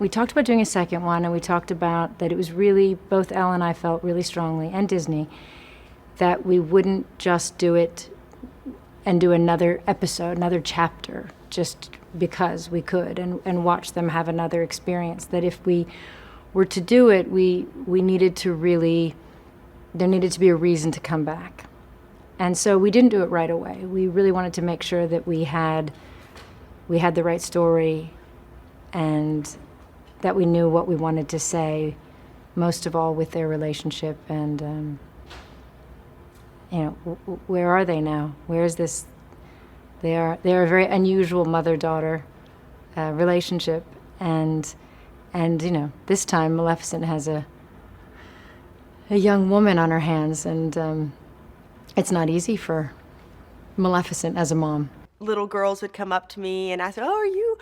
We talked about doing a second one, and we talked about that it was really, both Elle and I felt really strongly, and Disney, that we wouldn't just do it and do another episode, another chapter, just because we could, and watch them have another experience. That if we were to do it, we needed to really, there needed to be a reason to come back. And so we didn't do it right away. We really wanted to make sure that we had the right story, and that we knew what we wanted to say, most of all with their relationship. And where are they now? Where is this? They are a very unusual mother-daughter relationship, and this time Maleficent has a young woman on her hands, and it's not easy for Maleficent as a mom. Little girls would come up to me and ask, "Oh,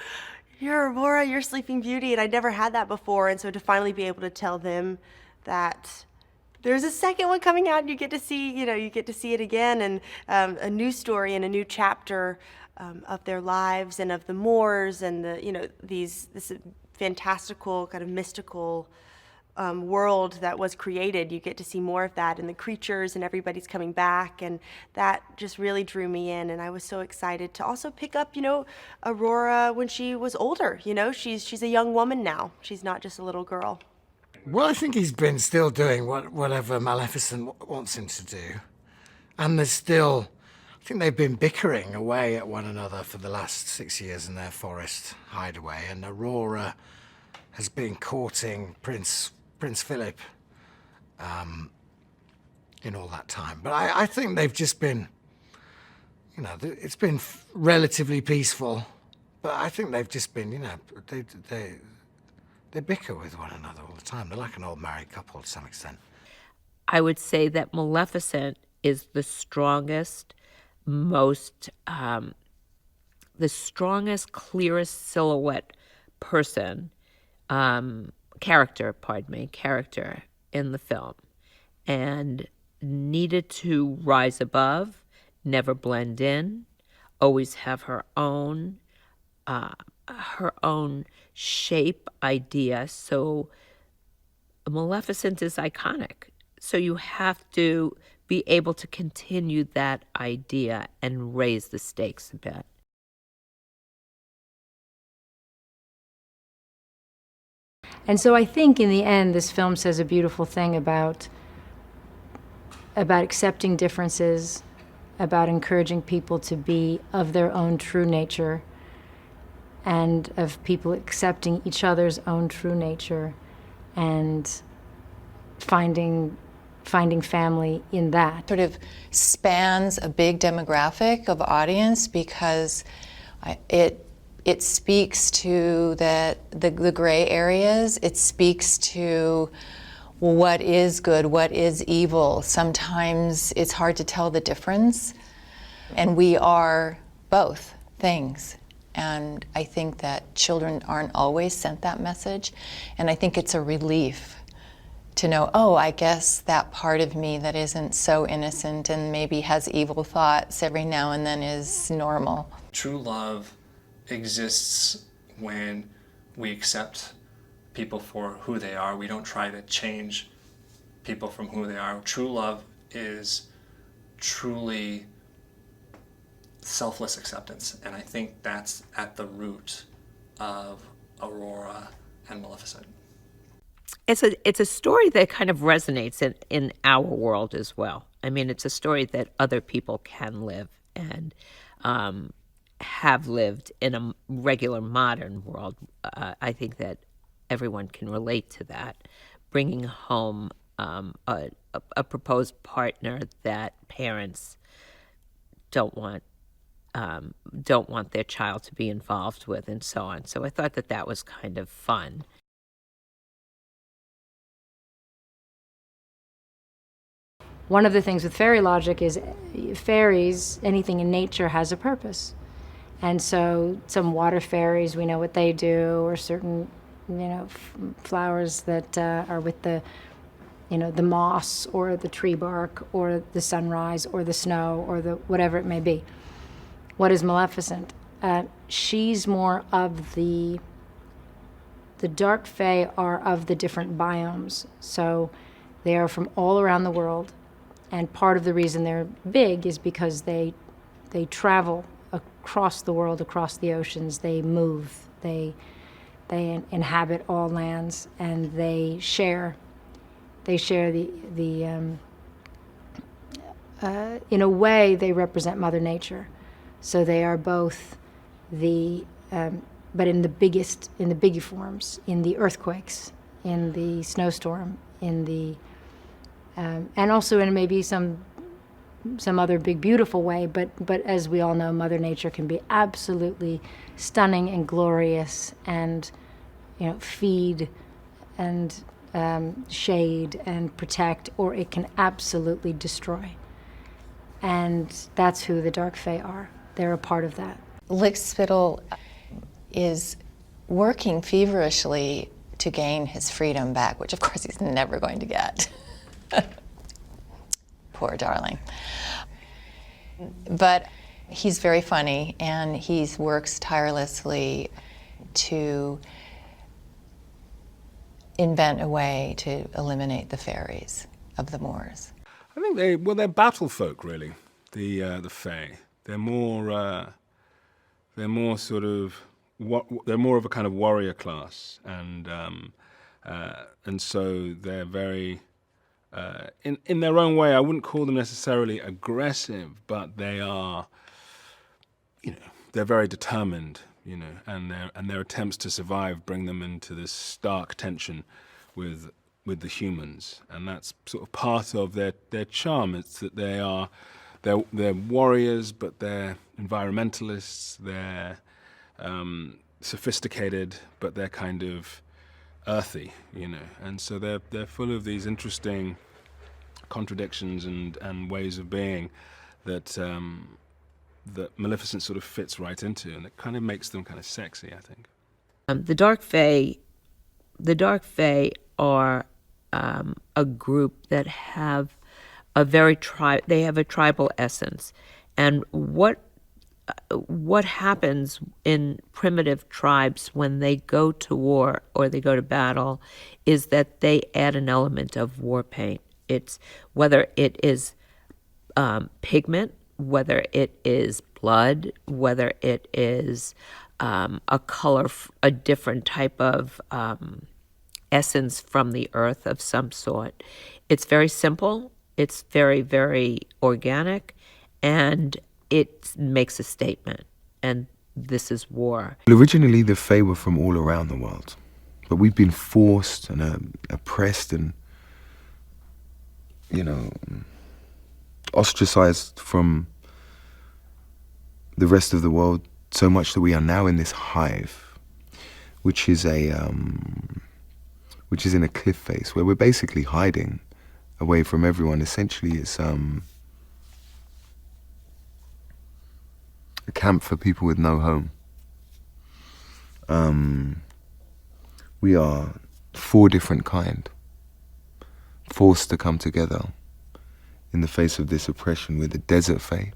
you're Aurora, you're Sleeping Beauty," and I'd never had that before. And so to finally be able to tell them that there's a second one coming out, and you get to see it again, and a new story and a new chapter of their lives and of the Moors, and this fantastical kind of mystical world that was created. You get to see more of that, and the creatures, and everybody's coming back, and that just really drew me in. And I was so excited to also pick up, Aurora when she was older. She's a young woman now. She's not just a little girl. Well, I think he's been still doing whatever Maleficent wants him to do, and I think they've been bickering away at one another for the last 6 years in their forest hideaway, and Aurora has been courting Prince Philip in all that time. But I think they've just been, it's been relatively peaceful, but I think they've just been, they bicker with one another all the time. They're like an old married couple to some extent. I would say that Maleficent is the strongest, clearest silhouette character in the film, and needed to rise above, never blend in, always have her own shape, idea. So Maleficent is iconic. So you have to be able to continue that idea and raise the stakes a bit. And so I think in the end, this film says a beautiful thing about accepting differences, about encouraging people to be of their own true nature, and of people accepting each other's own true nature, and finding family in that. Sort of spans a big demographic of audience, because it speaks to the gray areas. It speaks to what is good, what is evil. Sometimes it's hard to tell the difference, and we are both things. And I think that children aren't always sent that message, and I think it's a relief to know, I guess that part of me that isn't so innocent and maybe has evil thoughts every now and then is normal. True love exists when we accept people for who they are. We don't try to change people from who they are. True love is truly selfless acceptance, and I think that's at the root of Aurora and Maleficent. It's a story that kind of resonates in our world as well. I mean, it's a story that other people can live and have lived in a regular modern world. I think that everyone can relate to that. Bringing home a proposed partner that parents don't want their child to be involved with, and so on. So I thought that was kind of fun. one of the things with fairy logic is fairies, anything in nature has a purpose. And so some water fairies, we know what they do, or certain, flowers that are with the, the moss or the tree bark or the sunrise or the snow or the whatever it may be. What is Maleficent? She's more of the Dark Fae are of the different biomes. So they are from all around the world. And part of the reason they're big is because they travel across the world, across the oceans. They move. They inhabit all lands, and they share. They share in a way, they represent Mother Nature. So they are both but in the biggie forms, in the earthquakes, in the snowstorm, and also in maybe some other big beautiful way, but as we all know, Mother Nature can be absolutely stunning and glorious, and feed and shade and protect, or it can absolutely destroy. And that's who the Dark Fae are. They're a part of that. Lickspittle is working feverishly to gain his freedom back, which of course he's never going to get. Poor darling. But he's very funny, and he works tirelessly to invent a way to eliminate the fairies of the moors. I think they're battle folk, really. The Fae. They're more sort of they're more of a kind of warrior class, and so they're very in their own way. I wouldn't call them necessarily aggressive, but they are, they're very determined, and their attempts to survive bring them into this stark tension with the humans, and that's sort of part of their charm. It's that they're warriors, but they're environmentalists. They're sophisticated, but they're kind of earthy, and so they're full of these interesting contradictions and ways of being that Maleficent sort of fits right into, and it kind of makes them kind of sexy, I think. The Dark Fae are a group that have they have a tribal essence, and what happens in primitive tribes when they go to war or they go to battle is that they add an element of war paint. It's whether it is pigment, whether it is blood, whether it is a color, a different type of essence from the earth of some sort. It's very simple. It's very, very organic, and it makes a statement. And this is war. Originally, the Fae were from all around the world, but we've been forced and oppressed and, ostracized from the rest of the world so much that we are now in this hive, which is in a cliff face where we're basically hiding away from everyone. Essentially, it's a camp for people with no home. We are 4 different kind, forced to come together in the face of this oppression. We're the desert Fae,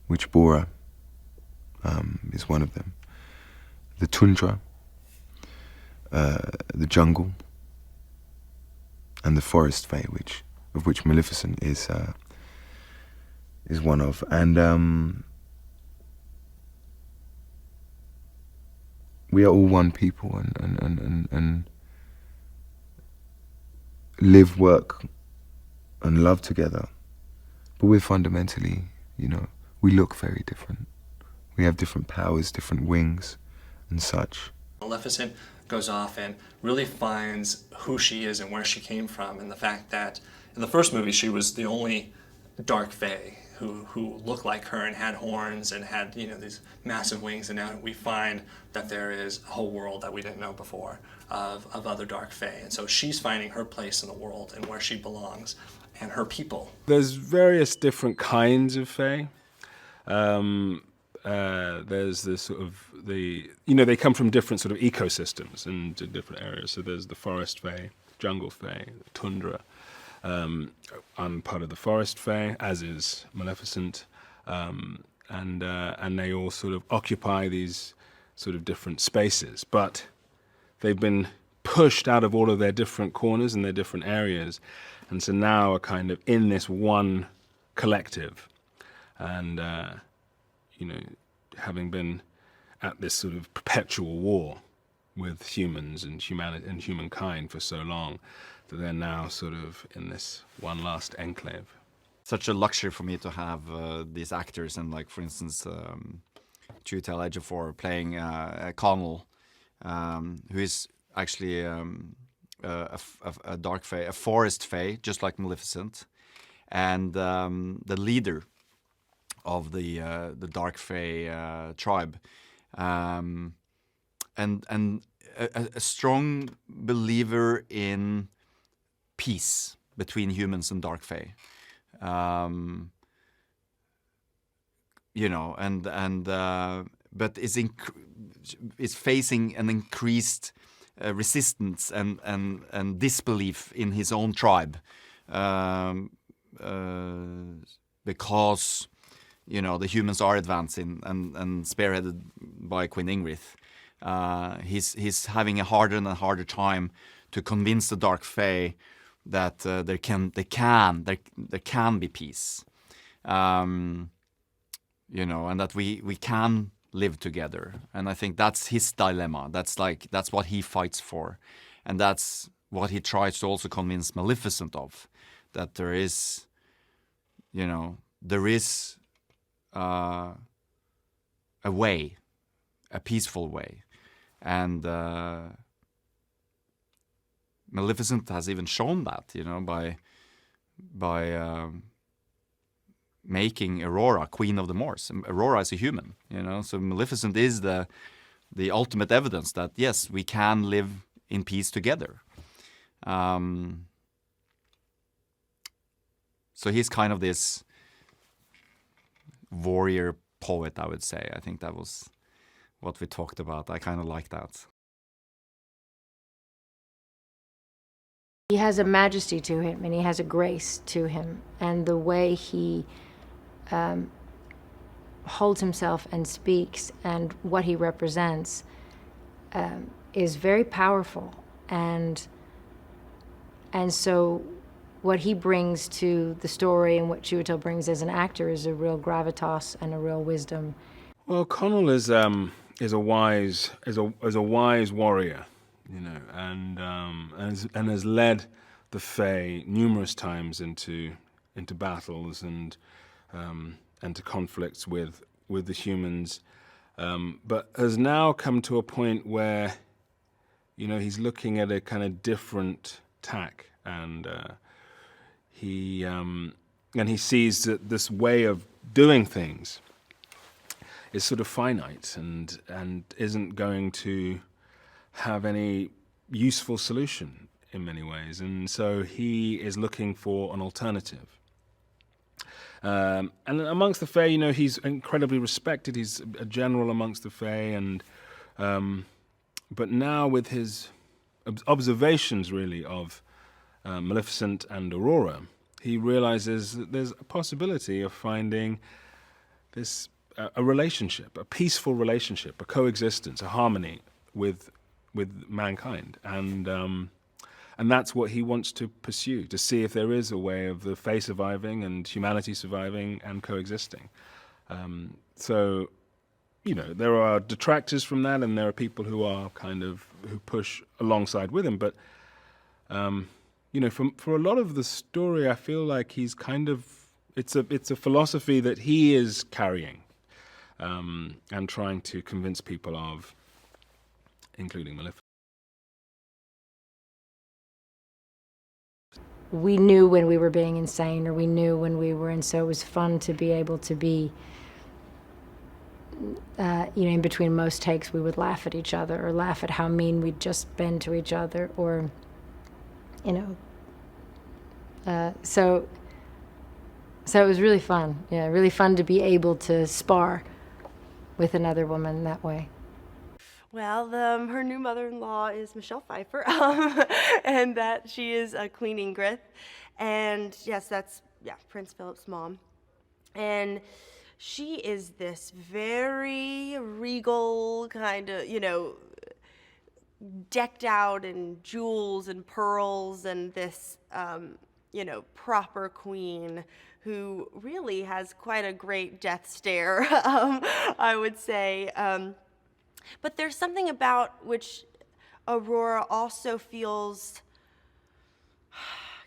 which Borra is one of them. The tundra, the jungle, and the forest Fae, of which Maleficent is one of. And we are all one people, and live, work, and love together. But we're fundamentally, we look very different. We have different powers, different wings, and such. Maleficent goes off and really finds who she is and where she came from, and the fact that in the first movie she was the only Dark Fae who looked like her and had horns and had these massive wings, and now we find that there is a whole world that we didn't know before of other Dark Fae, and so she's finding her place in the world and where she belongs. and her people. There's various different kinds of fae. There's the sort of they come from different sort of ecosystems and different areas. So there's the forest fae, jungle fae, tundra. I'm part of the forest fae, as is Maleficent, and they all sort of occupy these sort of different spaces, but they've been pushed out of all of their different corners and their different areas, and so now are kind of in this one collective, and having been at this sort of perpetual war with humans and humankind for so long, that they're now sort of in this one last enclave. Such a luxury for me to have these actors, and like for instance, Chiwetel Ejiofor playing Conall, who is actually a dark fae, a forest fae, just like Maleficent, and the leader of the dark fae tribe, and a strong believer in peace between humans and dark fae. But is facing an increased resistance and disbelief in his own tribe, because the humans are advancing and spearheaded by Queen Ingrith. He's having a harder and harder time to convince the dark fae that there can be peace, and that we can live together. And I think that's his dilemma. That's what he fights for, and that's what he tries to also convince Maleficent of, that there is a way, a peaceful way, and Maleficent has even shown that, by making Aurora Queen of the Moors. Aurora is a human, so Maleficent is the ultimate evidence that, yes, we can live in peace together. So he's kind of this warrior poet, I would say. I think that was what we talked about. I kind of like that. He has a majesty to him, and he has a grace to him, and the way he holds himself and speaks and what he represents is very powerful, and so what he brings to the story and what Chiwetel brings as an actor is a real gravitas and a real wisdom. Well, Conall is a wise warrior, and has led the Fae numerous times into battles and to conflicts with the humans, but has now come to a point where he's looking at a kind of different tack, and he sees that this way of doing things is sort of finite and isn't going to have any useful solution in many ways, and so he is looking for an alternative. And amongst the Fae, he's incredibly respected. He's a general amongst the Fae, and but now with his observations really of Maleficent and Aurora, he realizes that there's a possibility of finding this a relationship, a peaceful relationship, a coexistence, a harmony with mankind, and that's what he wants to pursue, to see if there is a way of the Fae surviving and humanity surviving and coexisting. So, there are detractors from that, and there are people who are who push alongside with him. But for a lot of the story, I feel like he's it's a philosophy that he is carrying, and trying to convince people of, including Maleficent. We knew when we were being insane, or we knew when we were, and so it was fun to be able to be, in between most takes, we would laugh at each other, or laugh at how mean we'd just been to each other, or, So it was really fun. Yeah, really fun to be able to spar with another woman that way. Well, her new mother-in-law is Michelle Pfeiffer, and that she is Queen Ingrith, and yes, that's Prince Philip's mom, and she is this very regal kind of, decked out in jewels and pearls, and this proper queen who really has quite a great death stare, I would say. But there's something about which Aurora also feels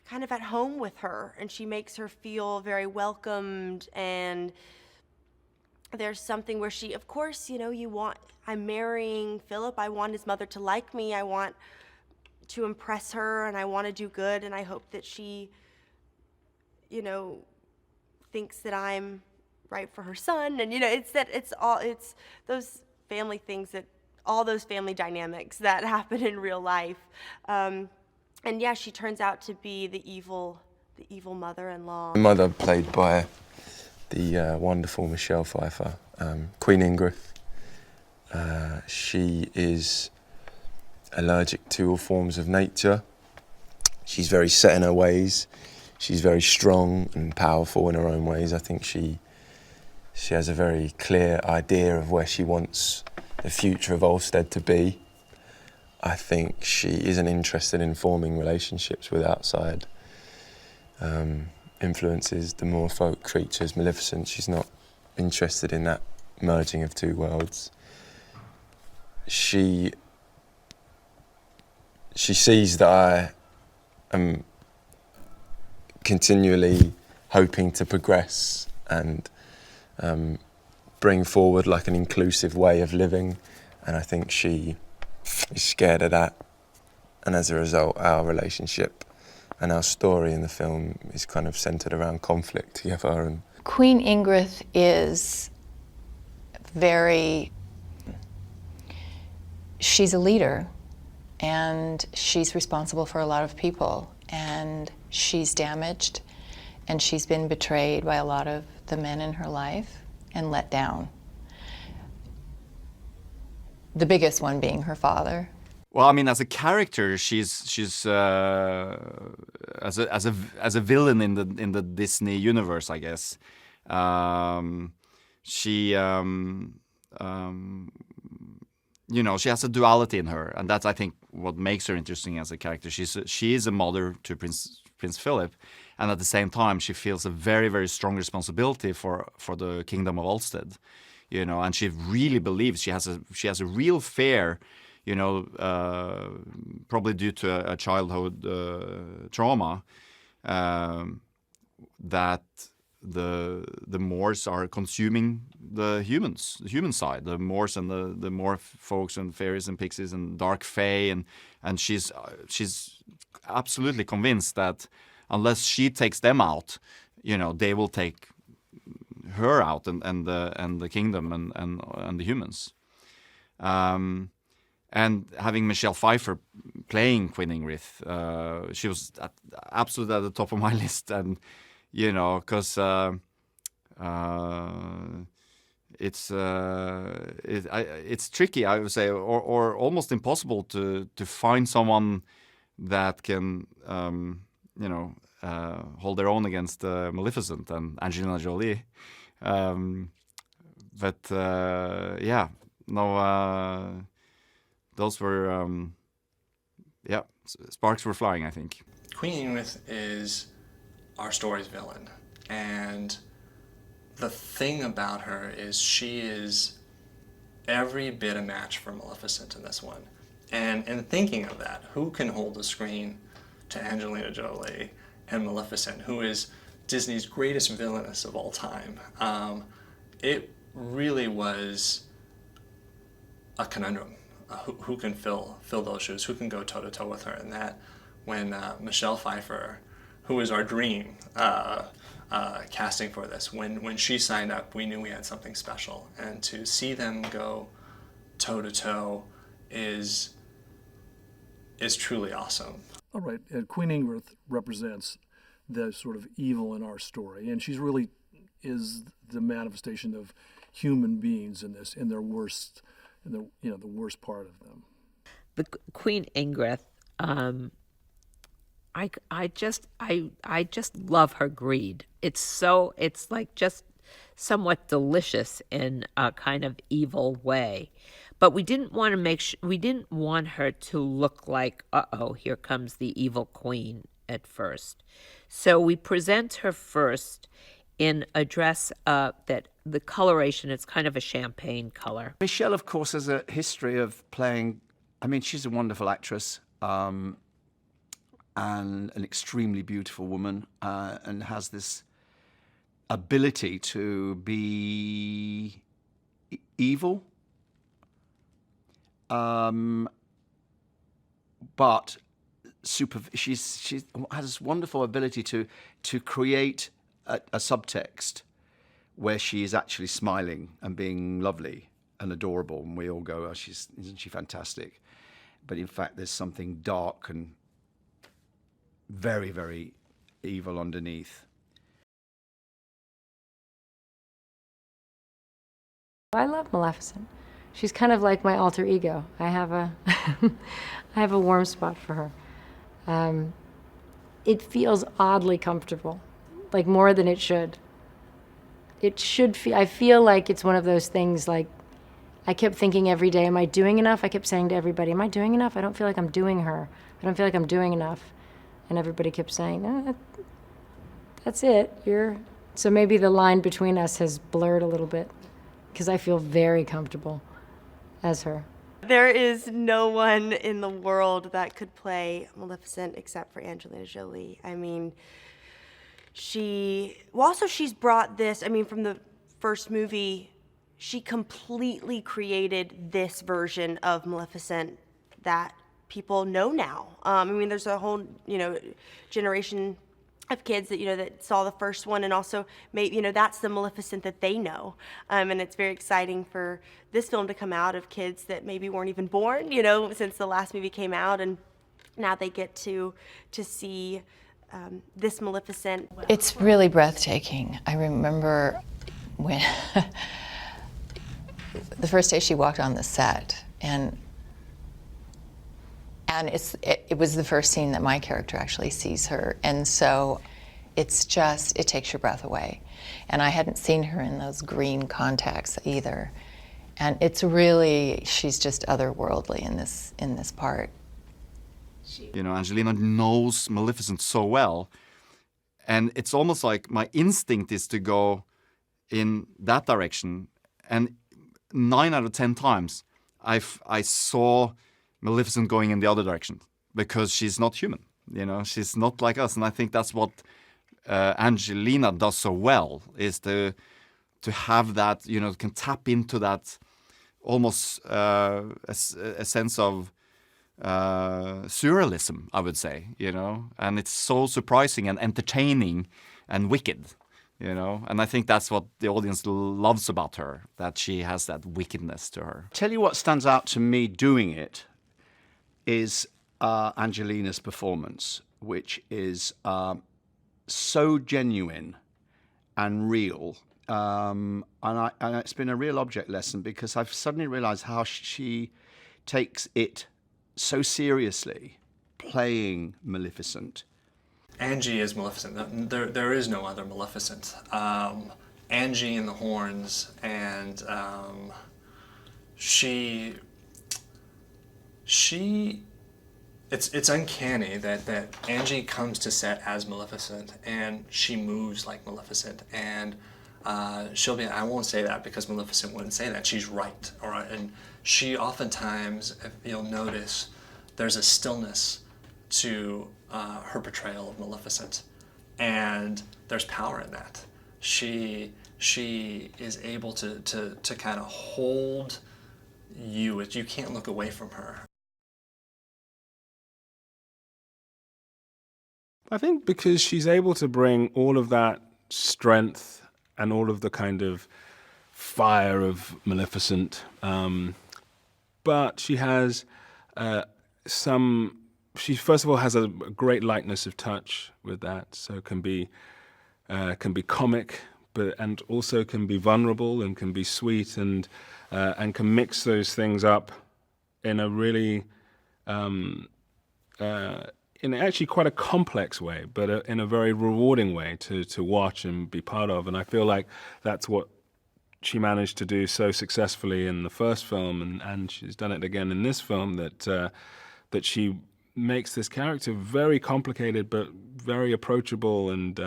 kind of at home with her, and she makes her feel very welcomed, and there's something where she, of course, I'm marrying Philip, I want his mother to like me, I want to impress her, and I want to do good, and I hope that she, thinks that I'm right for her son, and it's those family things, that all those family dynamics that happen in real life, and yeah, she turns out to be the evil mother-in-law. Mother played by the wonderful Michelle Pfeiffer, Queen Ingrith. She is allergic to all forms of nature. She's very set in her ways. She's very strong and powerful in her own ways. I think she has a very clear idea of where she wants the future of Ulstead to be. I think she isn't interested in forming relationships with outside influences, the more folk creatures, Maleficent. She's not interested in that merging of two worlds. She sees that I am continually hoping to progress and bring forward like an inclusive way of living, and I think she is scared of that, and as a result our relationship and our story in the film is kind of centred around conflict together. And Queen Ingrith is she's a leader, and she's responsible for a lot of people, and she's damaged, and she's been betrayed by a lot of the men in her life and let down. The biggest one being her father. Well, I mean, as a character, she's as a villain in the Disney universe, I guess. She she has a duality in her, and that's, I think, what makes her interesting as a character. She is a mother to Prince Philip, and at the same time, she feels a very, very strong responsibility for the kingdom of Ulstead, and she really believes she has a real fear, probably due to a childhood trauma, that the Moors are consuming the human side, the Moors and the Moor folks and fairies and pixies and Dark Fae, and she's absolutely convinced that unless she takes them out, they will take her out and the kingdom and the humans. And having Michelle Pfeiffer playing Queen Ingrith, she was absolutely at the top of my list, and because it's tricky, I would say, or almost impossible to find someone that can hold their own against Maleficent and Angelina Jolie. Those were sparks were flying, I think. Queen Ingrith is our story's villain, and the thing about her is she is every bit a match for Maleficent in this one. And in thinking of that, who can hold the screen to Angelina Jolie and Maleficent, who is Disney's greatest villainess of all time? It really was a conundrum. Who can fill those shoes? Who can go toe-to-toe with her? And that when Michelle Pfeiffer, who was our dream casting for this, when she signed up, we knew we had something special. And to see them go toe-to-toe is truly awesome. All right, Queen Ingrith represents the sort of evil in our story, and she's really is the manifestation of human beings in this, in their worst, in the the worst part of them. The Queen Ingrith, I just love her greed. It's like just somewhat delicious in a kind of evil way. But we didn't want to we didn't want her to look like, uh-oh, here comes the evil queen at first. So we present her first in a dress that the coloration is kind of a champagne color. Michelle, of course, has a history of playing. I mean, she's a wonderful actress and an extremely beautiful woman, and has this ability to be evil, but she has this wonderful ability to create a subtext where she is actually smiling and being lovely and adorable, and we all go, oh, isn't she fantastic? But in fact, there's something dark and very, very evil underneath. I love Maleficent. She's kind of like my alter ego. I have a I have a warm spot for her. It feels oddly comfortable, like more than it should. It should feel, I feel like it's one of those things, like I kept thinking every day, am I doing enough? I kept saying to everybody, am I doing enough? I don't feel like I'm doing her. I don't feel like I'm doing enough. And everybody kept saying, no, that's it. So maybe the line between us has blurred a little bit, because I feel very comfortable as her. There is no one in the world that could play Maleficent except for Angelina Jolie. I mean, she's brought this, I mean, from the first movie, she completely created this version of Maleficent that people know now. I mean, there's a whole, generation of kids that, that saw the first one, and also that's the Maleficent that they know. And it's very exciting for this film to come out of kids that maybe weren't even born, since the last movie came out, and now they get to see this Maleficent. It's really breathtaking. I remember when the first day she walked on the set, and it was the first scene that my character actually sees her, and so it takes your breath away. And I hadn't seen her in those green contacts either, and she's just otherworldly in this part. Angelina knows Maleficent so well, and it's almost like my instinct is to go in that direction, and 9 out of 10 times I saw Maleficent going in the other direction, because she's not human, she's not like us. And I think that's what Angelina does so well, is to have that, can tap into that almost a sense of surrealism, I would say, and it's so surprising and entertaining and wicked, and I think that's what the audience loves about her, that she has that wickedness to her. Tell you what stands out to me doing it is Angelina's performance, which is so genuine and real. And it's been a real object lesson, because I've suddenly realized how she takes it so seriously, playing Maleficent. Angie is Maleficent. There is no other Maleficent. Angie in the horns, and it's uncanny that Angie comes to set as Maleficent, and she moves like Maleficent, and she'll be, I won't say that because Maleficent wouldn't say that, she's right, all right, and she oftentimes, if you'll notice, there's a stillness to her portrayal of Maleficent, and there's power in that. She is able to kind of hold you can't look away from her. I think because she's able to bring all of that strength and all of the kind of fire of Maleficent, but she has some she first of all has a great lightness of touch with that, so can be comic, and also can be vulnerable and can be sweet, and can mix those things up in a really in actually quite a complex way, but in a very rewarding way to watch and be part of. And I feel like that's what she managed to do so successfully in the first film, and she's done it again in this film, that she makes this character very complicated but very approachable and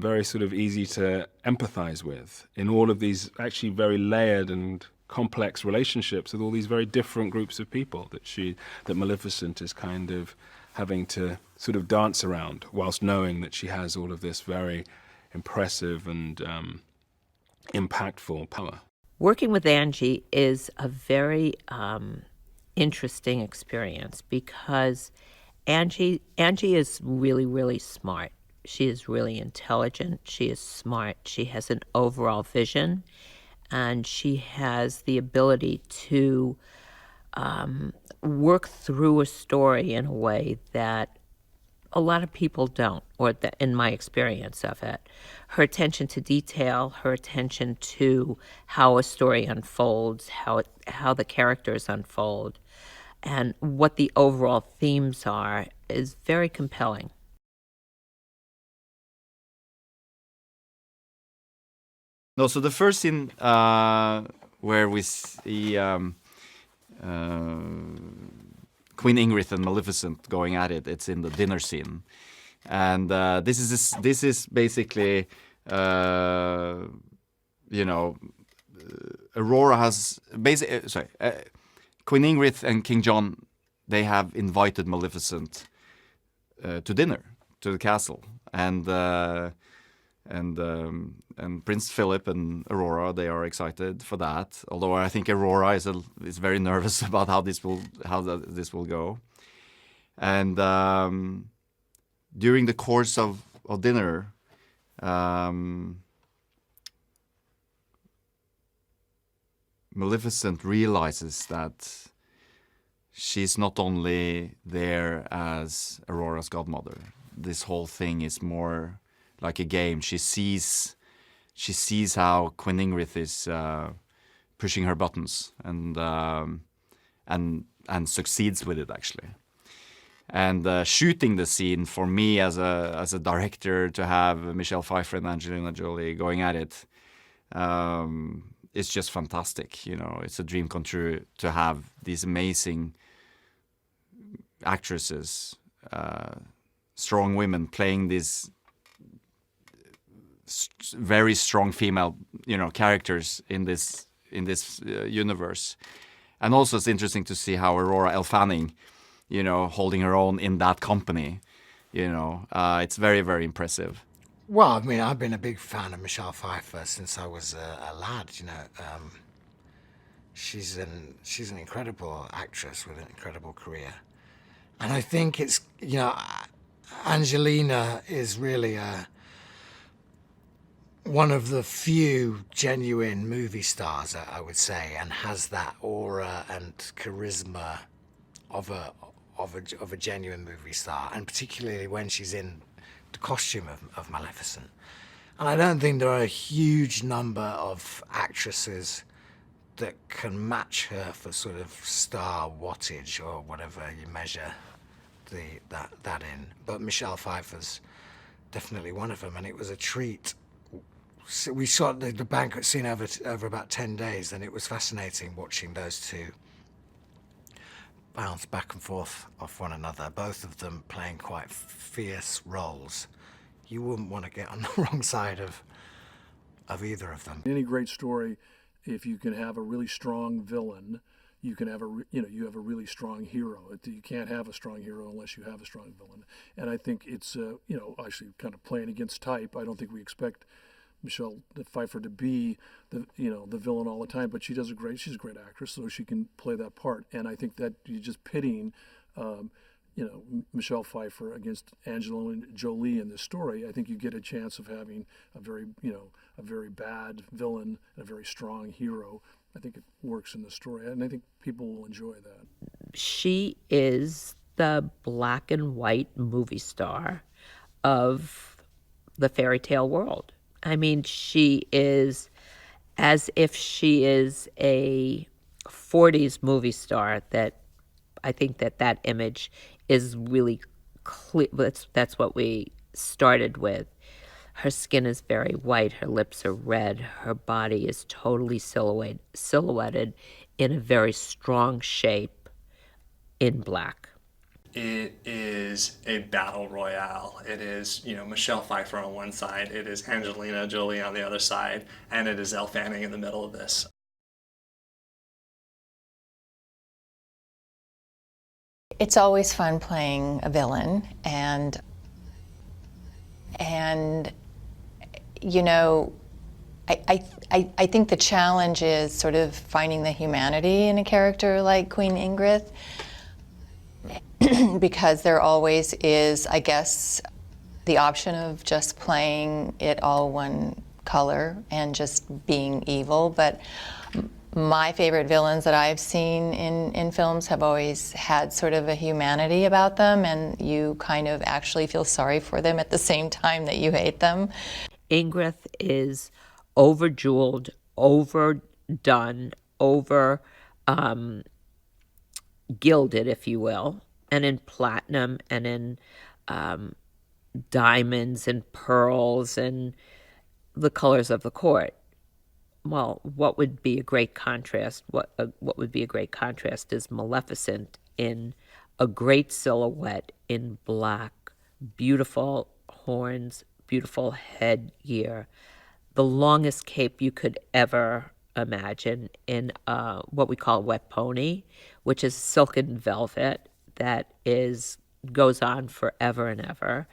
very sort of easy to empathize with in all of these actually very layered and complex relationships with all these very different groups of people that Maleficent is kind of having to sort of dance around, whilst knowing that she has all of this very impressive and impactful power. Working with Angie is a very interesting experience because Angie is really, really smart. She is really intelligent. She is smart. She has an overall vision, and she has the ability to work through a story in a way that a lot of people don't, or that, in my experience of it. Her attention to detail, her attention to how a story unfolds, how the characters unfold, and what the overall themes are is very compelling. No, so the first scene where we see Queen Ingrith and Maleficent going at it, it's in the dinner scene, and this is basically Aurora has basically Queen Ingrith and King John, they have invited Maleficent to dinner to the castle, and Prince Philip and Aurora, they are excited for that. Although I think Aurora is very nervous about how this will go. And during the course of dinner, Maleficent realizes that she's not only there as Aurora's godmother. This whole thing is more like a game. She sees how Queen Ingrith is pushing her buttons and succeeds with it, actually. And shooting the scene, for me as a director, to have Michelle Pfeiffer and Angelina Jolie going at it, it's just fantastic. It's a dream come true to have these amazing actresses, strong women playing these very strong female, characters in this universe. And also it's interesting to see how Aurora, Elle Fanning, holding her own in that company. It's very, very impressive. Well, I mean, I've been a big fan of Michelle Pfeiffer since I was a lad. She's an incredible actress with an incredible career, and I think it's Angelina is really one of the few genuine movie stars, I would say, and has that aura and charisma of a genuine movie star, and particularly when she's in the costume of Maleficent. And I don't think there are a huge number of actresses that can match her for sort of star wattage or whatever you measure that in. But Michelle Pfeiffer's definitely one of them, and it was a treat. So we shot the banquet scene over about 10 days, and it was fascinating watching those two bounce back and forth off one another, both of them playing quite fierce roles. You wouldn't want to get on the wrong side of either of them. Any great story, if you can have a really strong villain, you can have you have a really strong hero. You can't have a strong hero unless you have a strong villain. And I think it's actually kind of playing against type. I don't think we expect Michelle Pfeiffer to be the villain all the time, but she's a great actress, so she can play that part. And I think that you're just pitting Michelle Pfeiffer against Angelina Jolie in this story. I think you get a chance of having a very bad villain and a very strong hero. I think it works in the story, and I think people will enjoy that. She is the black and white movie star of the fairy tale world. I mean, she is as if she is a 40s movie star. That I think that image is really clear. That's what we started with. Her skin is very white, her lips are red, her body is totally silhouetted in a very strong shape in black. It is a battle royale. It is, Michelle Pfeiffer on one side, it is Angelina Jolie on the other side, and it is Elle Fanning in the middle of this. It's always fun playing a villain, and I think the challenge is sort of finding the humanity in a character like Queen Ingrith, because there always is, I guess, the option of just playing it all one color and just being evil. But my favorite villains that I've seen in films have always had sort of a humanity about them, and you kind of actually feel sorry for them at the same time that you hate them. Ingrith is over-jeweled, overdone, gilded, if you will, and in platinum and in diamonds and pearls and the colors of the court. Well, what would be a great contrast? What would be a great contrast is Maleficent in a great silhouette in black, beautiful horns, beautiful headgear, the longest cape you could ever imagine in what we call a wet pony, which is silken velvet that goes on forever and ever.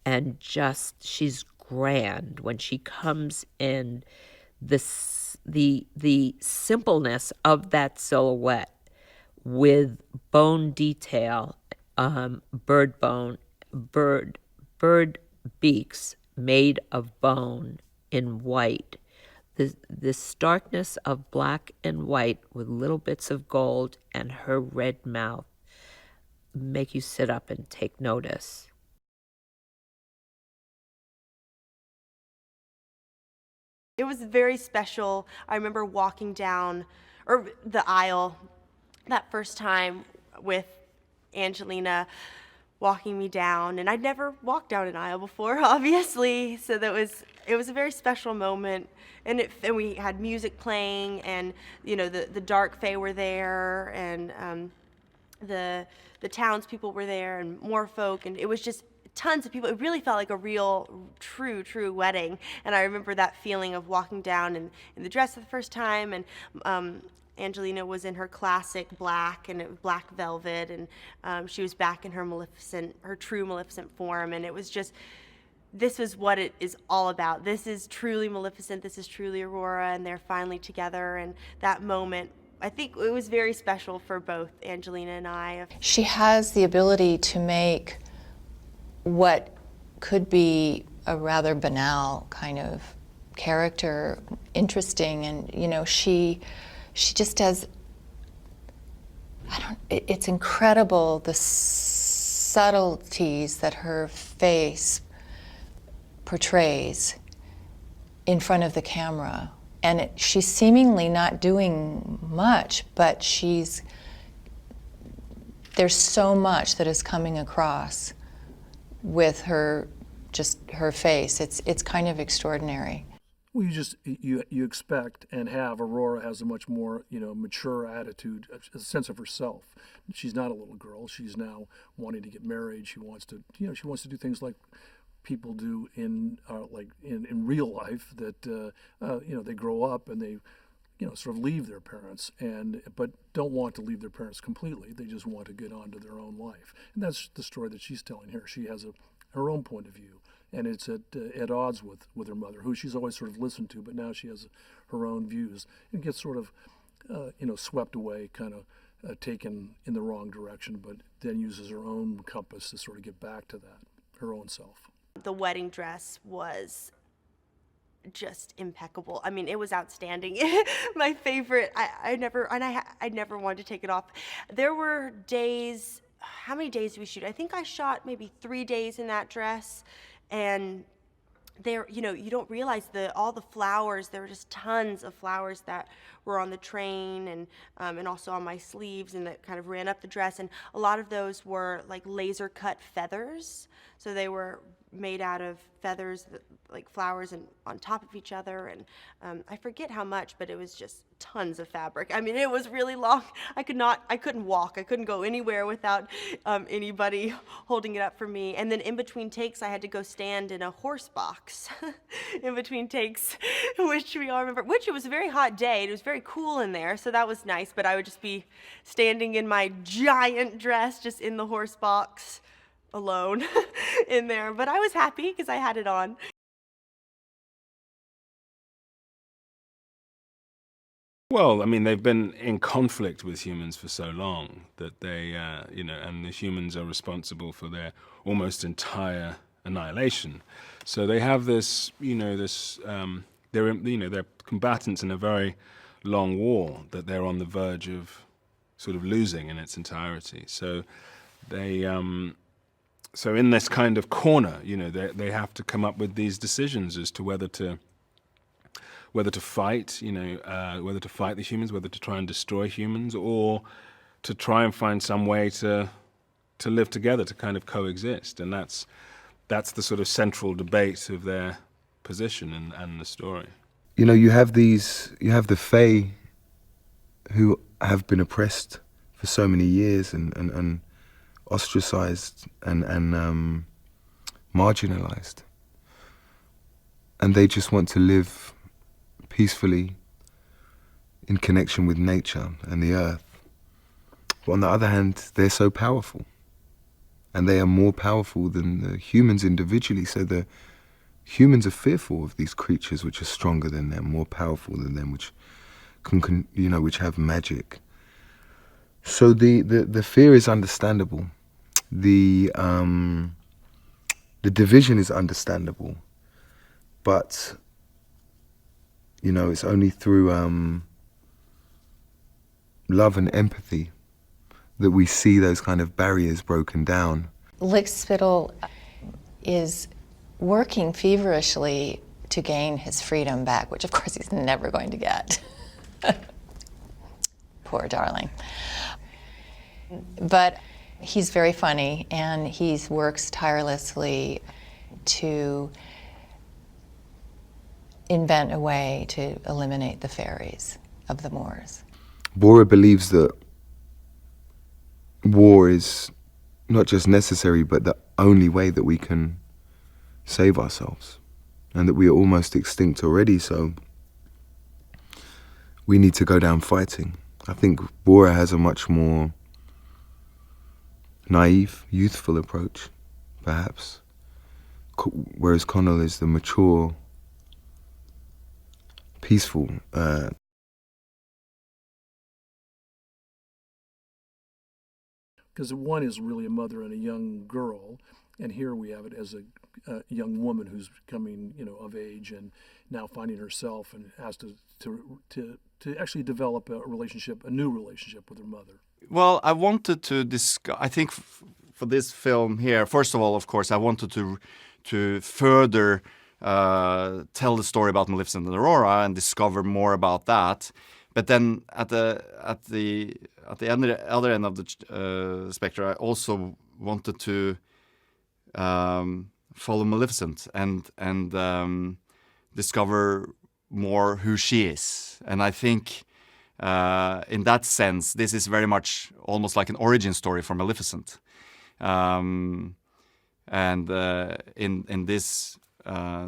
And just, she's grand when she comes in. The simpleness of that silhouette with bone detail, bird beaks made of bone in white. The starkness of black and white with little bits of gold and her red mouth make you sit up and take notice. It was very special. I remember walking down the aisle that first time with Angelina walking me down, and I'd never walked down an aisle before, obviously, so it was a very special moment. And we had music playing, and the Dark Fae were there, and the townspeople were there, and more folk, and it was just tons of people. It really felt like a real, true wedding. And I remember that feeling of walking down in the dress for the first time, and Angelina was in her classic black and black velvet, and she was back in her true Maleficent form, and it was just, this is what it is all about. This is truly Maleficent, this is truly Aurora, and they're finally together, and that moment, I think it was very special for both Angelina and I. She has the ability to make what could be a rather banal kind of character interesting, and she just has, it's incredible the subtleties that her face portrays in front of the camera. And she's seemingly not doing much, but there's so much that is coming across with her face. It's kind of extraordinary. Well, you expect and have Aurora has a much more mature attitude, a sense of herself. She's not a little girl. She's now wanting to get married. She wants to do things like people do in real life, that they grow up and they sort of leave their parents, but don't want to leave their parents completely. They just want to get on to their own life, and that's the story that she's telling here. She has her own point of view, and it's at odds with her mother, who she's always sort of listened to, but now she has her own views and gets sort of swept away, kind of taken in the wrong direction, but then uses her own compass to sort of get back to that, her own self. The wedding dress was just impeccable. I mean, it was outstanding. My favorite. I never wanted to take it off. There were days how many days did we shoot? I think I shot maybe 3 days in that dress, and there, you know, you don't realize all the flowers. There were just tons of flowers that were on the train and also on my sleeves, and that kind of ran up the dress. And a lot of those were like laser cut feathers, so they were made out of feathers, like flowers and on top of each other. And I forget how much, but it was just tons of fabric. I mean, it was really long. I couldn't walk. I couldn't go anywhere without anybody holding it up for me. And then in between takes, I had to go stand in a horse box in between takes, which we all remember, which it was a very hot day. It was very cool in there, so that was nice, but I would just be standing in my giant dress, just in the horse box, alone in there. But I was happy because I had it on. Well, I mean, they've been in conflict with humans for so long that they, you know, and the humans are responsible for their almost entire annihilation. So they have this, you know, they're combatants in a very long war that they're on the verge of sort of losing in its entirety. So they, so in this kind of corner, you know, they have to come up with these decisions as to whether to fight, you know, whether to fight the humans, whether to try and destroy humans, or to try and find some way to live together, to kind of coexist. And that's the sort of central debate of their position and the story. You know, you have the Fae who have been oppressed for so many years and ostracized and marginalized. And they just want to live peacefully in connection with nature and the earth. But on the other hand, they're so powerful. And they are more powerful than the humans individually. So the humans are fearful of these creatures which are stronger than them, more powerful than them, which can you know, which have magic. So the fear is understandable. The division is understandable. But you know, it's only through love and empathy that we see those kind of barriers broken down. Lickspittle is working feverishly to gain his freedom back, which of course he's never going to get. Poor darling. But he's very funny, and he works tirelessly to invent a way to eliminate the fairies of the Moors. Borra believes that war is not just necessary, but the only way that we can save ourselves, and that we are almost extinct already, so we need to go down fighting. I think Borra has a much more naive, youthful approach, perhaps, whereas Conall is the mature, peaceful. Because one is really a mother and a young girl, and here we have it as a young woman who's becoming, you know, of age and now finding herself and has to actually develop a new relationship with her mother. Well, I wanted to discuss. I think for this film here, first of all, of course, I wanted to further tell the story about Maleficent and Aurora and discover more about that. But then at the other end of the spectrum, I also wanted to follow Maleficent and discover more who she is. And I think in that sense, this is very much almost like an origin story for Maleficent. And in this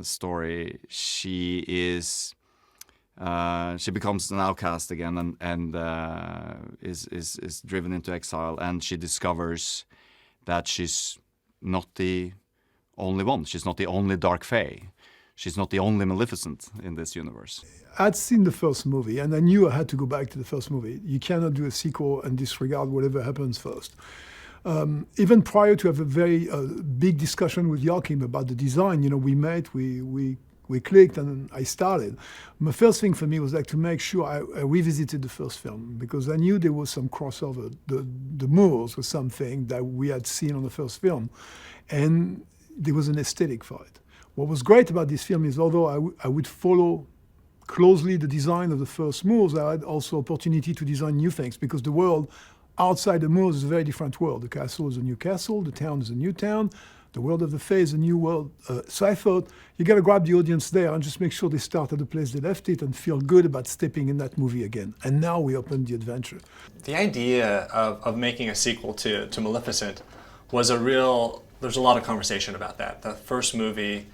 story, she becomes an outcast again and is driven into exile, and she discovers that she's not the only one. She's not the only Dark Fae. She's not the only Maleficent in this universe. I'd seen the first movie, and I knew I had to go back to the first movie. You cannot do a sequel and disregard whatever happens first. Even prior to have a very big discussion with Joachim about the design, you know, we met, we we clicked, and I started. My first thing for me was like to make sure I revisited the first film, because I knew there was some crossover. The Moors was something that we had seen on the first film, and there was an aesthetic for it. What was great about this film is, although I would follow closely the design of the first Moors, I had also opportunity to design new things, because the world outside the Moors is a very different world. The castle is a new castle, the town is a new town, the world of the Fae is a new world. So I thought, you got to grab the audience there and just make sure they start at the place they left it and feel good about stepping in that movie again. And now we open the adventure. The idea of making a sequel to Maleficent was there's a lot of conversation about that. The first movie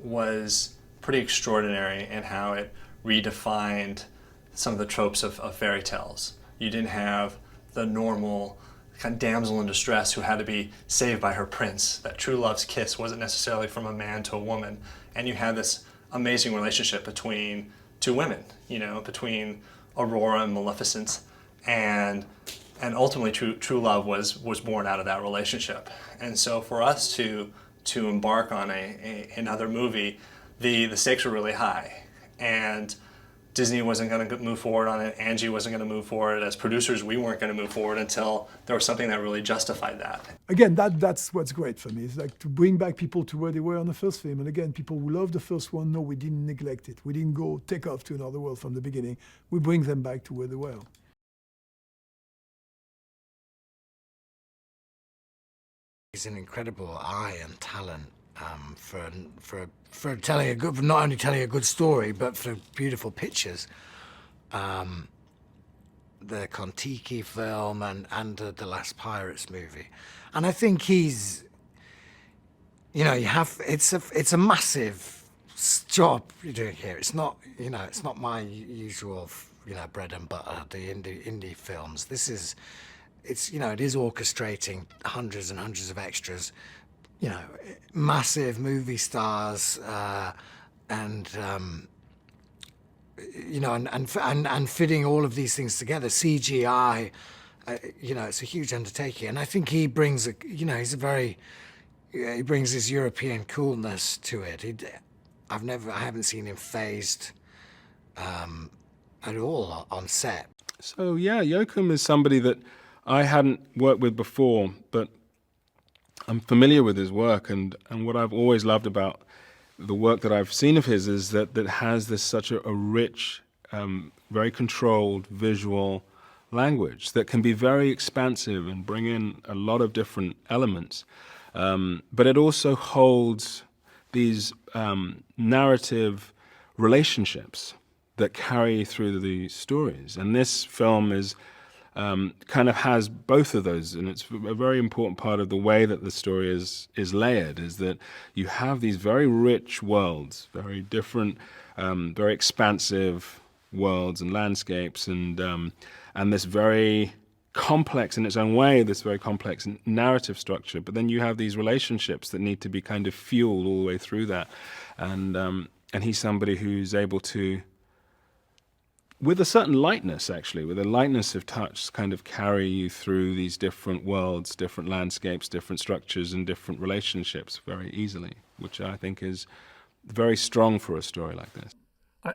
was pretty extraordinary in how it redefined some of the tropes of fairy tales. You didn't have the normal kind of damsel in distress who had to be saved by her prince. That true love's kiss wasn't necessarily from a man to a woman. And you had this amazing relationship between two women, between Aurora and Maleficent. And ultimately true love was born out of that relationship. And so for us to embark on another movie, the stakes were really high. And Disney wasn't going to move forward on it. Angie wasn't going to move forward. As producers, we weren't going to move forward until there was something that really justified that. Again, that's what's great for me. It's like to bring back people to where they were on the first film. And again, people who love the first one know we didn't neglect it. We didn't go take off to another world from the beginning. We bring them back to where they were. He's an incredible eye and talent for telling not only telling a good story, but for beautiful pictures. The Kon-Tiki film and the Last Pirates movie, and I think he's, it's a massive job you're doing here. It's not my usual bread and butter, the indie films. It is orchestrating hundreds and hundreds of extras, massive movie stars, and fitting all of these things together. CGI, it's a huge undertaking, and I think he brings he brings his European coolness to it. I haven't seen him phased at all on set. So yeah, Joachim is somebody that I hadn't worked with before, but I'm familiar with his work, and what I've always loved about the work that I've seen of his is that has such a rich, very controlled visual language that can be very expansive and bring in a lot of different elements. But it also holds these narrative relationships that carry through the stories. And this film is kind of has both of those, and it's a very important part of the way that the story is layered, is that you have these very rich worlds, very different, very expansive worlds and landscapes, and this very complex in its own way, this very complex narrative structure. But then you have these relationships that need to be kind of fueled all the way through that, and he's somebody who's able to, with a certain lightness, actually, with a lightness of touch, kind of carry you through these different worlds, different landscapes, different structures, and different relationships very easily, which I think is very strong for a story like this.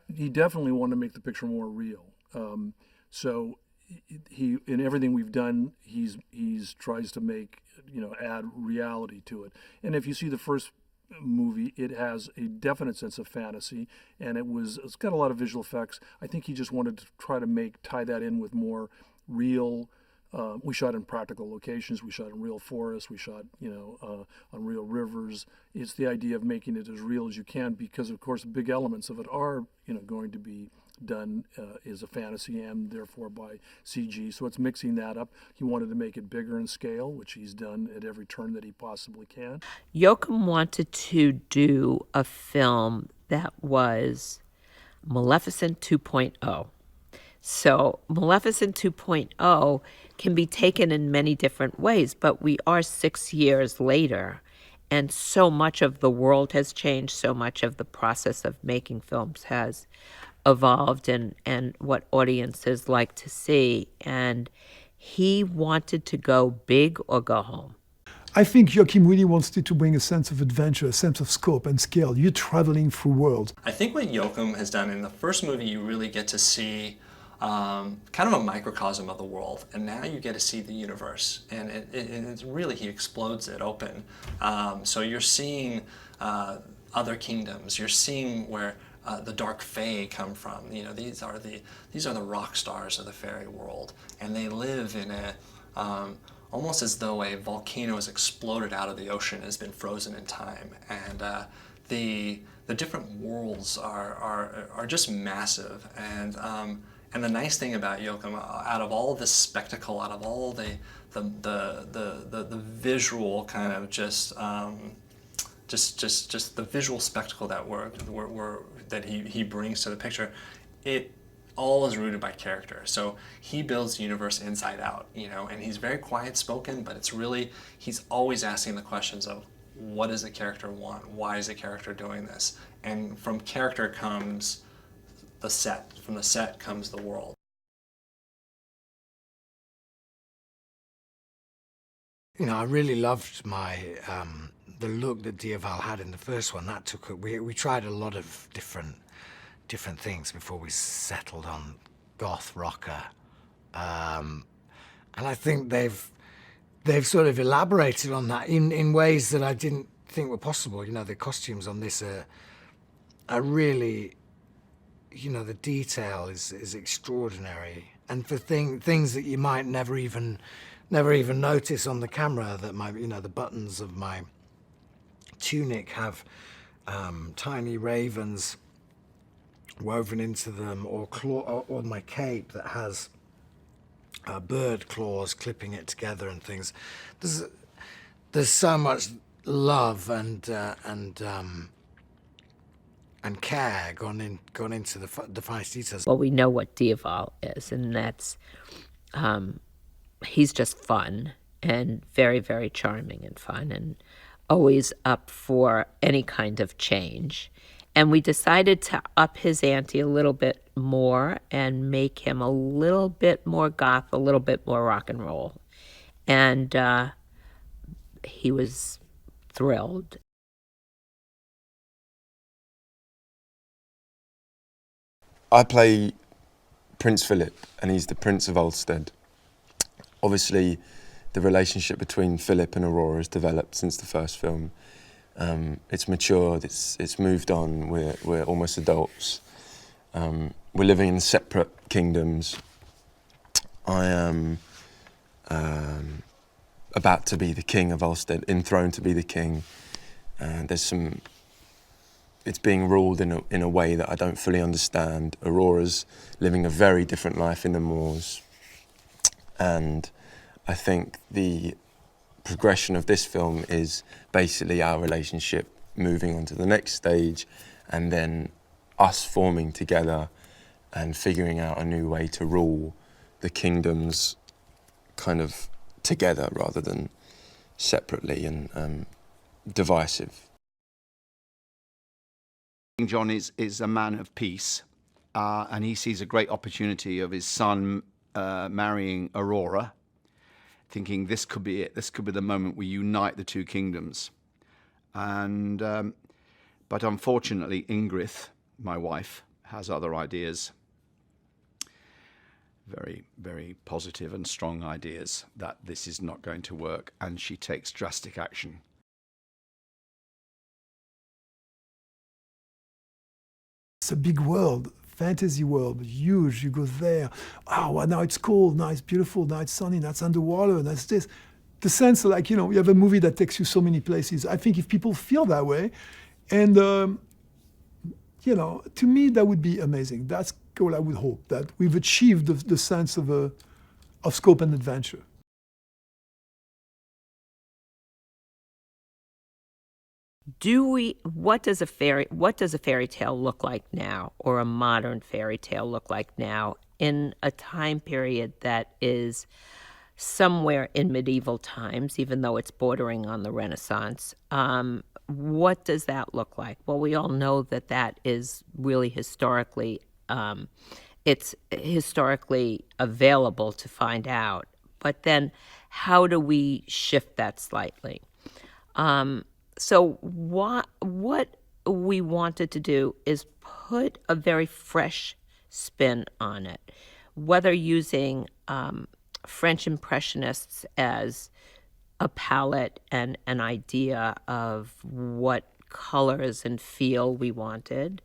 He definitely wanted to make the picture more real. So he, in everything we've done, he's tries to make, add reality to it. And if you see the first movie, it has a definite sense of fantasy, and it's got a lot of visual effects. I think he just wanted to try to tie that in with more real. We shot in practical locations. We shot in real forests. We shot, on real rivers. It's the idea of making it as real as you can, because of course big elements of it are, going to be done as a fantasy and therefore by CG. So it's mixing that up. He wanted to make it bigger in scale, which he's done at every turn that he possibly can. Joachim wanted to do a film that was Maleficent 2.0. So Maleficent 2.0 can be taken in many different ways, but we are 6 years later, and so much of the world has changed, so much of the process of making films has evolved, and what audiences like to see. And he wanted to go big or go home. I think Joachim really wanted to bring a sense of adventure, a sense of scope and scale. You're traveling through worlds. I think what Joachim has done in the first movie, you really get to see kind of a microcosm of the world, and now you get to see the universe, and it's really, he explodes it open. So you're seeing other kingdoms. You're seeing where the Dark Fae come from. You know, these are the rock stars of the fairy world, and they live in a almost as though a volcano has exploded out of the ocean, has been frozen in time, and the different worlds are just massive. And the nice thing about Joachim, out of all of this spectacle, out of all the visual kind of just the visual spectacle that he brings to the picture, it all is rooted by character. So he builds the universe inside out, you know, and he's very quiet spoken, but it's really, he's always asking the questions of what does the character want? Why is the character doing this? And from character comes the set. From the set comes the world. You know, I really loved the look that Dioval had in the first one. That took we tried a lot of different things before we settled on goth rocker, and I think they've sort of elaborated on that in ways that I didn't think were possible. You know, the costumes on this are really, you know, the detail is extraordinary, and for things that you might never even notice on the camera, that the buttons of my tunic have tiny ravens woven into them, or my cape that has bird claws clipping it together and things. There's so much love and care gone into the finest details. Well, we know what Dioval is, and that's he's just fun and very, very charming and fun, and always up for any kind of change. And we decided to up his ante a little bit more and make him a little bit more goth, a little bit more rock and roll. And he was thrilled. I play Prince Philip, and he's the Prince of Ulster. Obviously, the relationship between Philip and Aurora has developed since the first film. It's matured, it's moved on, we're almost adults. We're living in separate kingdoms. I am about to be the king of Ulster, enthroned to be the king. It's being ruled in a way that I don't fully understand. Aurora's living a very different life in the moors. And I think the progression of this film is basically our relationship moving on to the next stage, and then us forming together and figuring out a new way to rule the kingdoms kind of together rather than separately and divisive. King John is a man of peace, and he sees a great opportunity of his son marrying Aurora, thinking this could be it. This could be the moment we unite the two kingdoms. And but unfortunately, Ingrith, my wife, has other ideas. Very, very positive and strong ideas that this is not going to work, and she takes drastic action. It's a big world, fantasy world, huge. You go there, oh, well, now it's cold, now it's beautiful, now it's sunny, now it's underwater, now it's this. The sense, like, you know, you have a movie that takes you so many places. I think if people feel that way, and, you know, to me, that would be amazing. That's what I would hope, that we've achieved the sense of scope and adventure. What does a fairy tale look like now, or a modern fairy tale look like now, in a time period that is somewhere in medieval times, even though it's bordering on the Renaissance? What does that look like? Well, we all know that is really historically, it's historically available to find out, but then how do we shift that slightly? So what we wanted to do is put a very fresh spin on it, whether using French Impressionists as a palette and an idea of what colors and feel we wanted,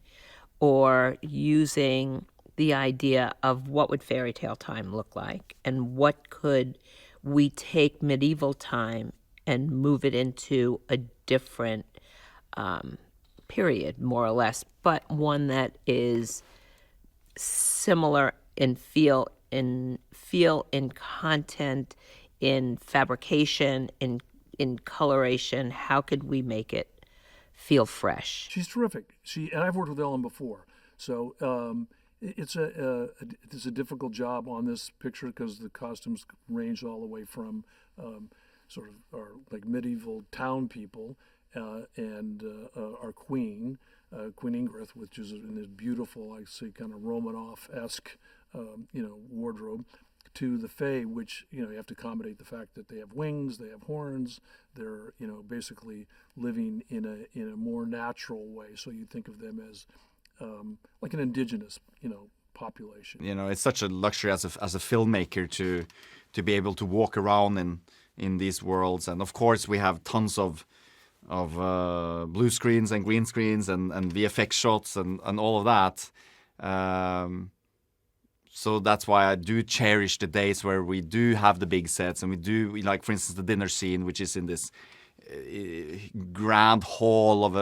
or using the idea of what would fairy tale time look like, and what could we take medieval time and move it into a different period, more or less, but one that is similar in feel, in content, in fabrication, in coloration. How could we make it feel fresh? She's terrific. And I've worked with Ellen before, so it's a difficult job on this picture because the costumes range all the way from sort of our like medieval town people and our queen, Queen Ingrith, which is in this beautiful, I say, kind of Romanov-esque, wardrobe, to the Fae, which, you have to accommodate the fact that they have wings, they have horns, they're, basically living in a more natural way. So you think of them as like an indigenous, population. It's such a luxury as a filmmaker to be able to walk around in these worlds. And of course we have tons of blue screens and green screens and VFX shots and all of that. So that's why I do cherish the days where we do have the big sets, and we do, like, for instance, the dinner scene, which is in this grand hall in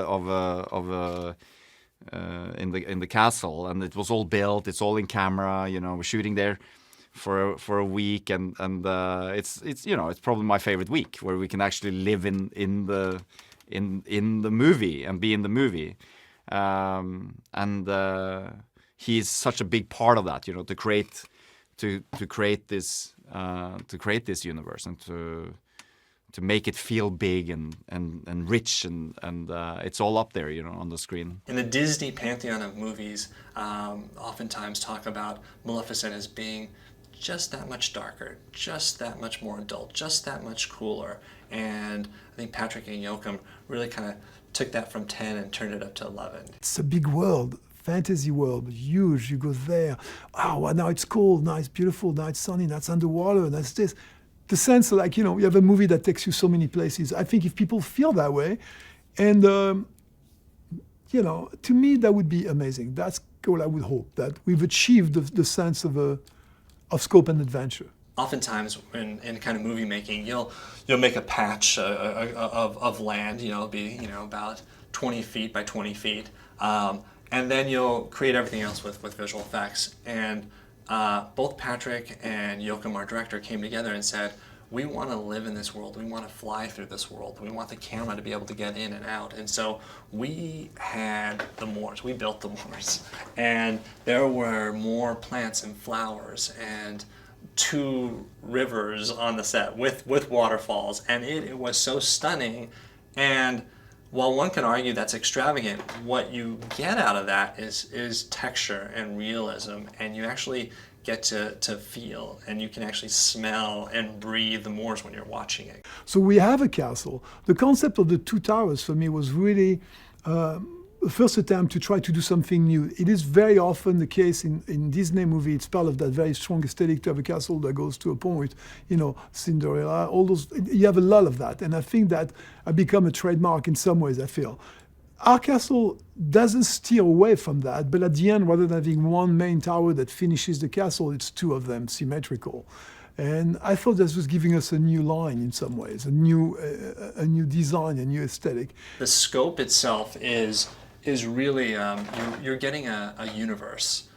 the castle, and it was all built. It's all in camera. We're shooting there for a week, and it's probably my favorite week, where we can actually live in the movie and be in the movie, he's such a big part of that, to create this universe and to make it feel big and rich and it's all up there, on the screen. In the Disney pantheon of movies, oftentimes talk about Maleficent as being just that much darker, just that much more adult, just that much cooler. And I think Patrick and Joachim really kind of took that from 10 and turned it up to 11. It's a big world. Fantasy world, huge. You go there. Oh, well, now it's cold, now it's beautiful, now it's sunny, now it's underwater, now it's this. The sense, like, you have a movie that takes you so many places. I think if people feel that way, and, to me, that would be amazing. That's what I would hope, that we've achieved the sense of scope and adventure. Oftentimes in kind of movie making, you'll make a patch of land, it'll be, about 20 feet by 20 feet. And then you'll create everything else with visual effects. And both Patrick and Joachim, our director, came together and said, we want to live in this world. We want to fly through this world. We want the camera to be able to get in and out. And so we had the moors. We built the moors. And there were more plants and flowers and 2 rivers on the set with waterfalls. And it was so stunning. And while one can argue that's extravagant, what you get out of that is texture and realism, and you actually get to feel, and you can actually smell and breathe the moors when you're watching it. So we have a castle. The concept of the 2 towers for me was really the first attempt to try to do something new. It is very often the case in Disney movie. It's part of that very strong aesthetic to have a castle that goes to a point, Cinderella, all those, you have a lot of that. And I think that has become a trademark in some ways, I feel. Our castle doesn't steer away from that, but at the end, rather than having one main tower that finishes the castle, it's 2 of them symmetrical. And I thought this was giving us a new line in some ways, a new design, a new aesthetic. The scope itself is really, you're getting a universe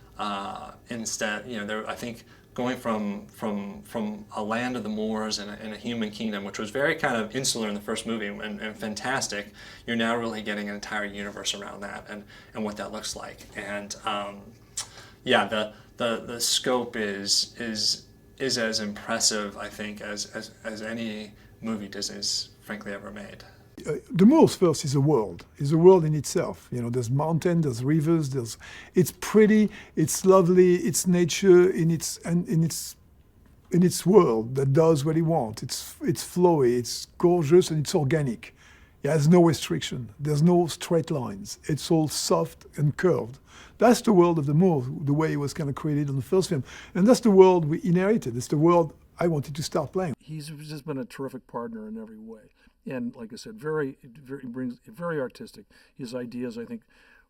instead. I think going from a land of the Moors and a human kingdom, which was very kind of insular in the first movie and fantastic, you're now really getting an entire universe around that and what that looks like. And the scope is as impressive, I think, as any movie Disney's frankly ever made. The Moors first is a world in itself. There's mountains, there's rivers, it's pretty, it's lovely, it's nature in its in its world that does what he wants. It's flowy, it's gorgeous, and it's organic. It has no restriction. There's no straight lines. It's all soft and curved. That's the world of the Moors, the way it was kind of created in the first film. And that's the world we inherited. It's the world I wanted to start playing. He's just been a terrific partner in every way. And like I said, very artistic. His ideas, I think,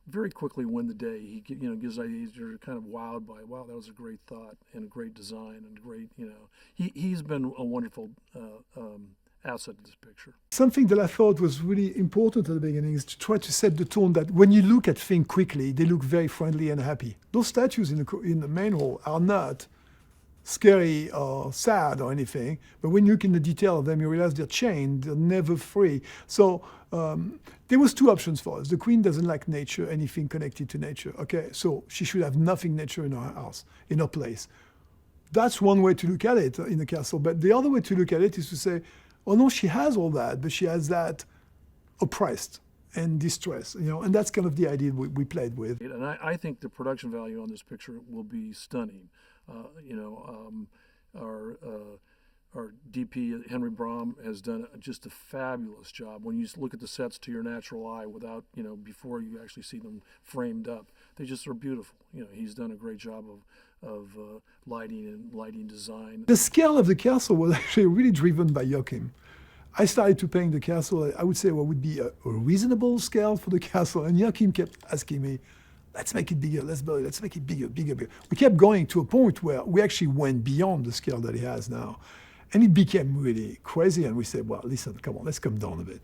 very quickly win the day. He gives ideas you're kind of wowed by. Wow, that was a great thought and a great design and great. He's been a wonderful asset to this picture. Something that I thought was really important at the beginning is to try to set the tone that when you look at things quickly, they look very friendly and happy. Those statues in the main hall are not scary or sad or anything, but when you look in the detail of them, you realize they're chained, they're never free. So there was two options for us. The queen doesn't like nature, anything connected to nature. Okay, so she should have nothing nature in her house, in her place. That's one way to look at it in the castle, but the other way to look at it is to say, oh no, she has all that, but she has that oppressed and distressed, and that's kind of the idea we played with. And I think the production value on this picture will be stunning. Our DP, Henry Brom, has done just a fabulous job. When you look at the sets to your natural eye without, before you actually see them framed up, they just are beautiful. He's done a great job of lighting and lighting design. The scale of the castle was actually really driven by Joachim. I started to paint the castle, I would say what would be a reasonable scale for the castle, and Joachim kept asking me, let's make it bigger, let's make it bigger, bigger. We kept going to a point where we actually went beyond the scale that he has now. And it became really crazy, and we said, well, listen, come on, let's come down a bit.